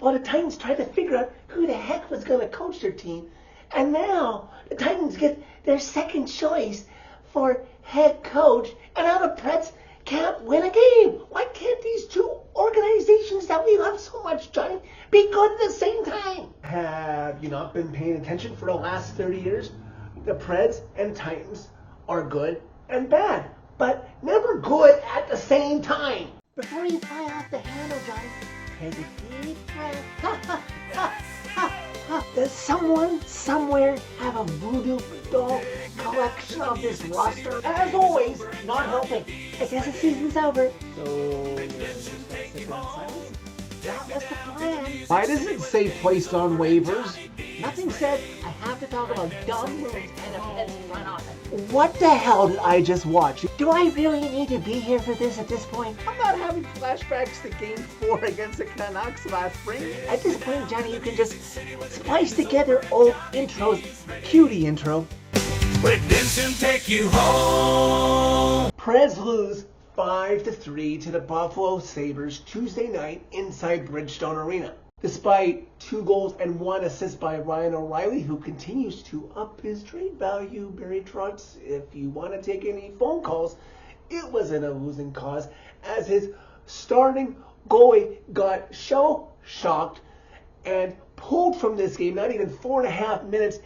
while the Titans tried to figure out who the heck was going to coach their team. And now the Titans get their second choice for head coach, and now the Preds can't win a game. Why can't these two organizations that we love so much, Johnny, be good at the same time? Have you not been paying attention for the last 30 years? The Preds and Titans are good and bad, but never good at the same time. Before you fly off the handle, Johnny, take a deep breath. Ha, ha, ha, ha, ha. Does someone somewhere have a voodoo doll collection of this roster? As always, not helping. I guess the season's over. So, sit down silence. That was the plan. Why does it say placed on waivers? Nothing said. I have to talk about dumb moves and a Pets front office. What the hell did I just watch? Do I really need to be here for this at this point? I'm not having flashbacks to Game 4 against the Canucks last spring. At this point, Johnny, you can just splice together old intros. Cue the intro. Redemption take you home. Preds lose 5-3 to the Buffalo Sabres Tuesday night inside Bridgestone Arena. Despite 2 goals and 1 assist by Ryan O'Reilly, who continues to up his trade value, Barry Trotz, if you want to take any phone calls, it wasn't a losing cause, as his starting goalie got shell-shocked and pulled from this game not even 4.5 minutes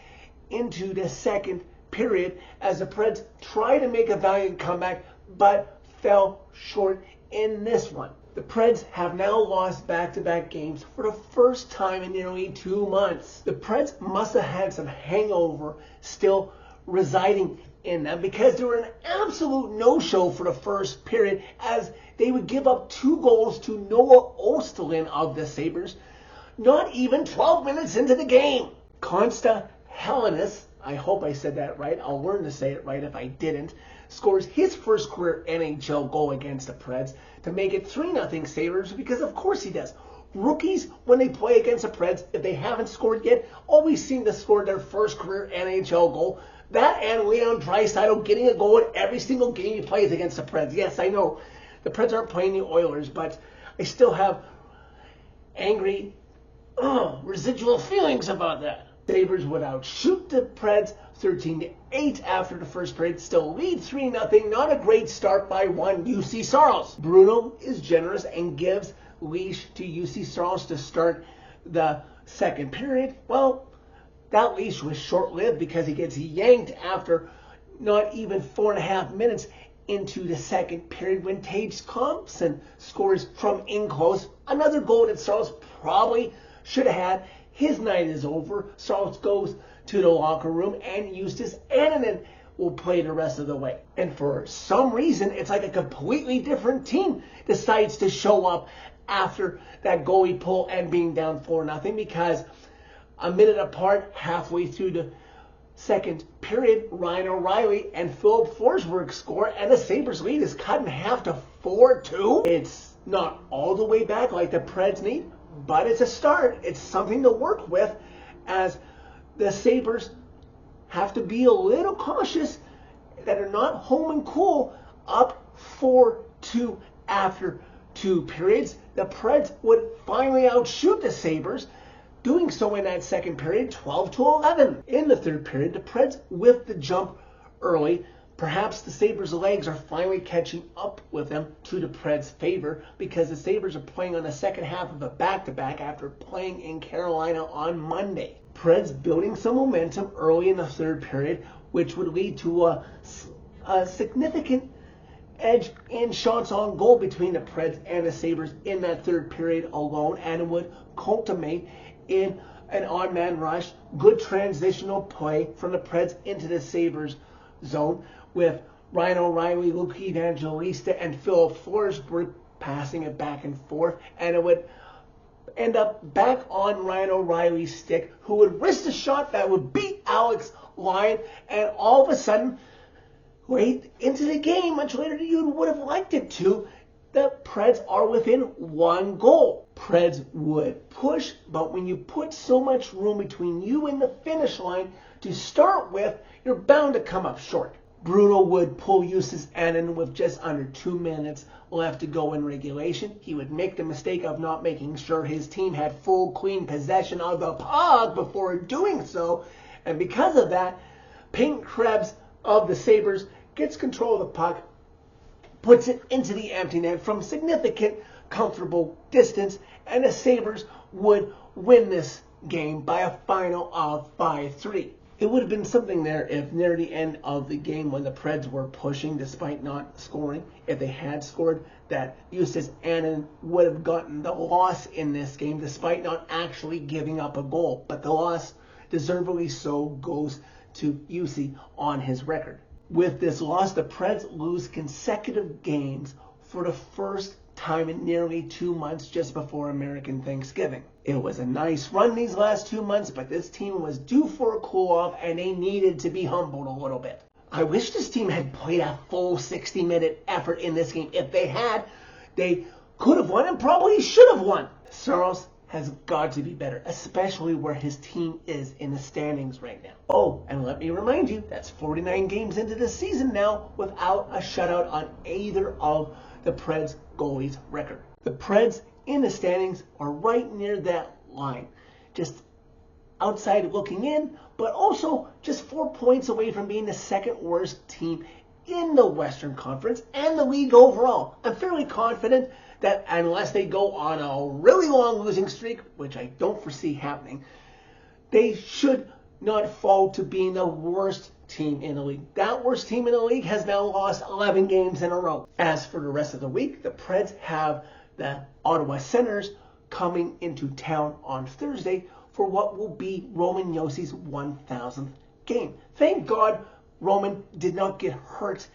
into the second period, as the Preds tried to make a valiant comeback, but fell short in this one. The Preds have now lost back-to-back games for the first time in nearly 2 months. The Preds must have had some hangover still residing in them, because they were an absolute no-show for the first period, as they would give up 2 goals to Noah Ostelin of the Sabres, not even 12 minutes into the game. Consta Helenius, I hope I said that right, I'll learn to say it right if I didn't, scores his first career NHL goal against the Preds to make it 3-0 Sabres, because of course he does. Rookies, when they play against the Preds, if they haven't scored yet, always seem to score their first career NHL goal. That and Leon Draisaitl getting a goal in every single game he plays against the Preds. Yes, I know the Preds aren't playing the Oilers, but I still have angry residual feelings about that. Sabres would outshoot the Preds 13-8 after the first period, still lead 3-0. Not a great start by one Juuse Saros. Bruno is generous and gives leash to Juuse Saros to start the second period. Well, that leash was short-lived, because he gets yanked after not even 4.5 minutes into the second period when Tage Thompson scores from in close. Another goal that Saros probably should have had. His night is over. Saros goes to the locker room, and Justus Annunen will play the rest of the way. And for some reason, it's like a completely different team decides to show up after that goalie pull and being down 4-0, because a minute apart, halfway through the second period, Ryan O'Reilly and Philip Forsberg score, and the Sabres lead is cut in half to 4-2. It's not all the way back like the Preds need, but it's a start. It's something to work with, as the Sabres have to be a little cautious that they're not home and cool up 4-2 after 2 periods. The Preds would finally outshoot the Sabres, doing so in that second period, 12-11. In the third period, the Preds whiffed the jump early. Perhaps the Sabres' legs are finally catching up with them to the Preds' favor, because the Sabres are playing on the second half of a back-to-back after playing in Carolina on Monday. Preds building some momentum early in the third period, which would lead to a significant edge in shots on goal between the Preds and the Sabres in that third period alone, and it would culminate in an on-man rush. Good transitional play from the Preds into the Sabres zone, with Ryan O'Reilly, Luke Evangelista, and Philip Forsberg passing it back and forth, and it would end up back on Ryan O'Reilly's stick, who would risk a shot that would beat Alex Lyon, and all of a sudden, late into the game, much later than you would have liked it to, the Preds are within 1 goal. Preds would push, but when you put so much room between you and the finish line to start with, you're bound to come up short. Bruno would pull Juuse's Annan with just under 2 minutes left to go in regulation. He would make the mistake of not making sure his team had full, clean possession of the puck before doing so. And because of that, Peyton Krebs of the Sabres gets control of the puck, puts it into the empty net from significant, comfortable distance, and the Sabres would win this game by a final of 5-3. It would have been something there if near the end of the game when the Preds were pushing despite not scoring, if they had scored, that Juuse Annan would have gotten the loss in this game despite not actually giving up a goal. But the loss, deservedly so, goes to Juuse on his record. With this loss, the Preds lose consecutive games for the first time in nearly 2 months just before American Thanksgiving. It was a nice run these last 2 months, but this team was due for a cool-off and they needed to be humbled a little bit. I wish this team had played a full 60-minute effort in this game. If they had, they could have won and probably should have won. Saros has got to be better, especially where his team is in the standings right now. Oh, and let me remind you, that's 49 games into the season now without a shutout on either of the Preds goalies' record. The Preds in the standings are right near that line, just outside looking in, but also just 4 points away from being the second worst team in the Western Conference and the league overall. I'm fairly confident that unless they go on a really long losing streak, which I don't foresee happening, they should not fall to being the worst team in the league. That worst team in the league has now lost 11 games in a row. As for the rest of the week, the Preds have the Ottawa Senators coming into town on Thursday for what will be Roman Josi's 1,000th game. Thank God Roman did not get hurt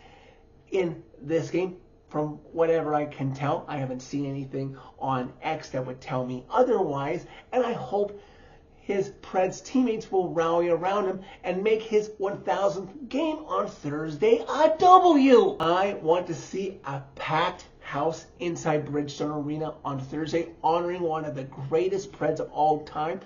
in this game. From whatever I can tell, I haven't seen anything on X that would tell me otherwise, and I hope his Preds teammates will rally around him and make his 1,000th game on Thursday a W. I want to see a packed house inside Bridgestone Arena on Thursday, honoring one of the greatest Preds of all time,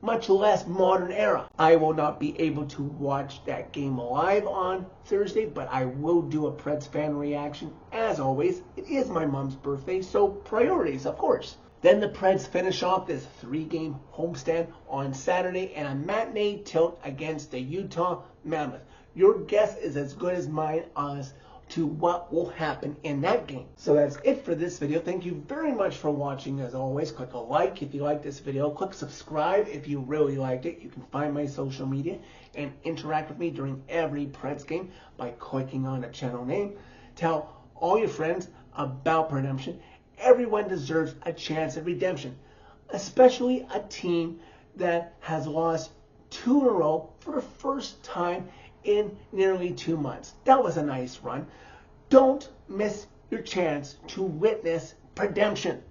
much less modern era. I will not be able to watch that game live on Thursday, but I will do a Preds fan reaction. As always, it is my mom's birthday, so priorities, of course. Then the Preds finish off this 3-game homestand on Saturday and a matinee tilt against the Utah Mammoth. Your guess is as good as mine as to what will happen in that game. So that's it for this video. Thank you very much for watching. As always, click a like if you like this video. Click subscribe if you really liked it. You can find my social media and interact with me during every Preds game by clicking on a channel name. Tell all your friends about redemption. Everyone deserves a chance at redemption, especially a team that has lost 2 in a row for the first time in nearly 2 months. That was a nice run. Don't miss your chance to witness redemption.